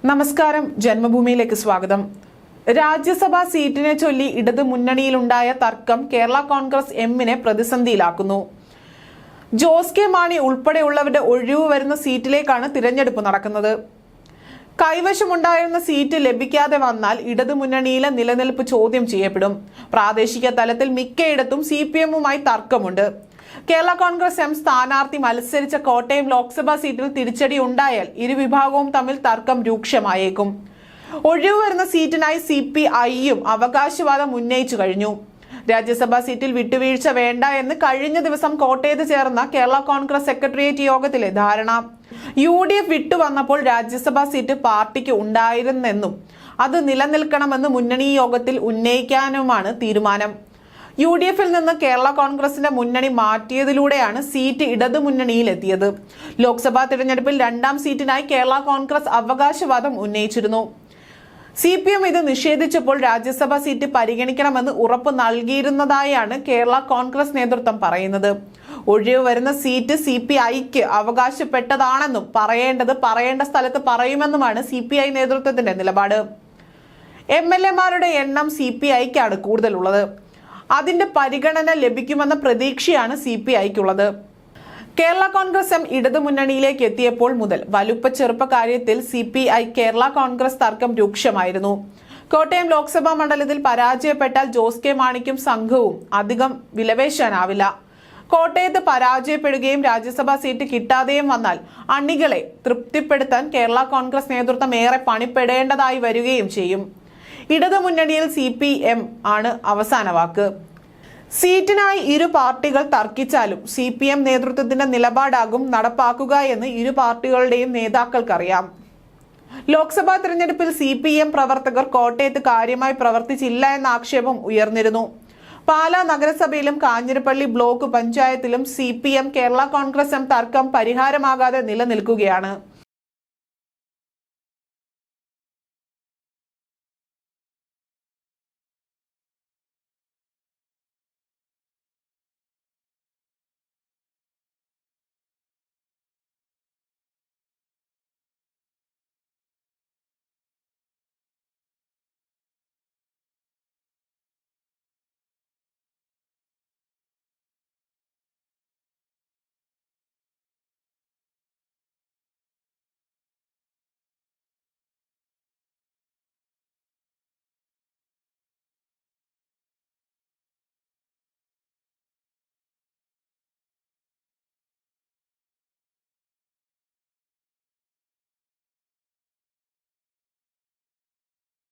നമസ്കാരം, ജന്മഭൂമിയിലേക്ക് സ്വാഗതം. രാജ്യസഭാ സീറ്റിനെ ചൊല്ലി ഇടത് മുന്നണിയിലുണ്ടായ തർക്കം കേരള കോൺഗ്രസ് എമ്മിനെ പ്രതിസന്ധിയിലാക്കുന്നു. ജോസ് കെ മാണി ഉൾപ്പെടെയുള്ളവരുടെ ഒഴിവ് വരുന്ന സീറ്റിലേക്കാണ് തിരഞ്ഞെടുപ്പ് നടക്കുന്നത്. കൈവശമുണ്ടായിരുന്ന സീറ്റ് ലഭിക്കാതെ വന്നാൽ ഇടതു മുന്നണിയിലെ നിലനിൽപ്പ് ചോദ്യം ചെയ്യപ്പെടും. പ്രാദേശിക തലത്തിൽ മിക്കയിടത്തും CPM-മായി തർക്കമുണ്ട്. കേരള കോൺഗ്രസ് എം സ്ഥാനാർത്ഥി മത്സരിച്ച കോട്ടയം ലോക്സഭാ സീറ്റിൽ തിരിച്ചടി ഉണ്ടായാൽ ഇരുവിഭാഗവും തമ്മിൽ തർക്കം രൂക്ഷമായേക്കും. ഒഴിവ് വരുന്ന സീറ്റിനായി CPI-യും അവകാശവാദം ഉന്നയിച്ചു കഴിഞ്ഞു. രാജ്യസഭാ സീറ്റിൽ വിട്ടുവീഴ്ച വേണ്ട എന്ന് കഴിഞ്ഞ ദിവസം കോട്ടയത്ത് ചേർന്ന കേരള കോൺഗ്രസ് സെക്രട്ടേറിയറ്റ് യോഗത്തിലെ ധാരണ. UDF വിട്ടുവന്നപ്പോൾ രാജ്യസഭാ സീറ്റ് പാർട്ടിക്ക് ഉണ്ടായിരുന്നെന്നും അത് നിലനിൽക്കണമെന്ന് മുന്നണി യോഗത്തിൽ ഉന്നയിക്കാനുമാണ് തീരുമാനം. UDF-ൽ നിന്ന് കേരള കോൺഗ്രസിന്റെ മുന്നണി മാറ്റിയതിലൂടെയാണ് സീറ്റ് ഇടതു മുന്നണിയിലെത്തിയത്. ലോക്സഭാ തിരഞ്ഞെടുപ്പിൽ 2ാം സീറ്റിനായി കേരള കോൺഗ്രസ് അവകാശവാദം ഉന്നയിച്ചിരുന്നു. CPM ഇത് നിഷേധിച്ചപ്പോൾ രാജ്യസഭാ സീറ്റ് പരിഗണിക്കണമെന്ന് ഉറപ്പ് നൽകിയിരുന്നതായാണ് കേരള കോൺഗ്രസ് നേതൃത്വം പറയുന്നത്. ഒഴിവ് വരുന്ന സീറ്റ് CPI-ക്ക് അവകാശപ്പെട്ടതാണെന്നും പറയേണ്ട സ്ഥലത്ത് പറയുമെന്നുമാണ് CPI നേതൃത്വത്തിന്റെ നിലപാട്. MLA-മാരുടെ എണ്ണം CPI-ക്കാണ് കൂടുതലുള്ളത്. അതിന്റെ പരിഗണന ലഭിക്കുമെന്ന പ്രതീക്ഷയാണ് CPI-ക്കുള്ളത്. കേരള കോൺഗ്രസ് എം ഇടതു മുന്നണിയിലേക്ക് എത്തിയപ്പോൾ മുതൽ വലുപ്പ ചെറുപ്പ കാര്യത്തിൽ CPI കേരള കോൺഗ്രസ് തർക്കം രൂക്ഷമായിരുന്നു. കോട്ടയം ലോക്സഭാ മണ്ഡലത്തിൽ പരാജയപ്പെട്ടാൽ ജോസ് കെ മാണിക്കും സംഘവും അധികം വിലപേശാനാവില്ല. കോട്ടയത്ത് പരാജയപ്പെടുകയും രാജ്യസഭാ സീറ്റ് കിട്ടാതെയും വന്നാൽ അണികളെ തൃപ്തിപ്പെടുത്താൻ കേരള കോൺഗ്രസ് നേതൃത്വം ഏറെ പണിപ്പെടേണ്ടതായി വരികയും ചെയ്യും. ഇടതു മുന്നണിയിൽ CPM ആണ് അവസാന വാക്ക്. സീറ്റിനായി ഇരു പാർട്ടികൾ തർക്കിച്ചാലും CPM നേതൃത്വത്തിന്റെ നിലപാടാകും നടപ്പാക്കുക എന്ന് ഇരു പാർട്ടികളുടെയും നേതാക്കൾക്കറിയാം. ലോക്സഭാ തിരഞ്ഞെടുപ്പിൽ CPM പ്രവർത്തകർ കോട്ടയത്ത് കാര്യമായി പ്രവർത്തിച്ചില്ല എന്ന ആക്ഷേപം ഉയർന്നിരുന്നു. പാലാ നഗരസഭയിലും കാഞ്ഞിരപ്പള്ളി ബ്ലോക്ക് പഞ്ചായത്തിലും CPM കേരള കോൺഗ്രസ് എം തർക്കം പരിഹാരമാകാതെ നിലനിൽക്കുകയാണ്.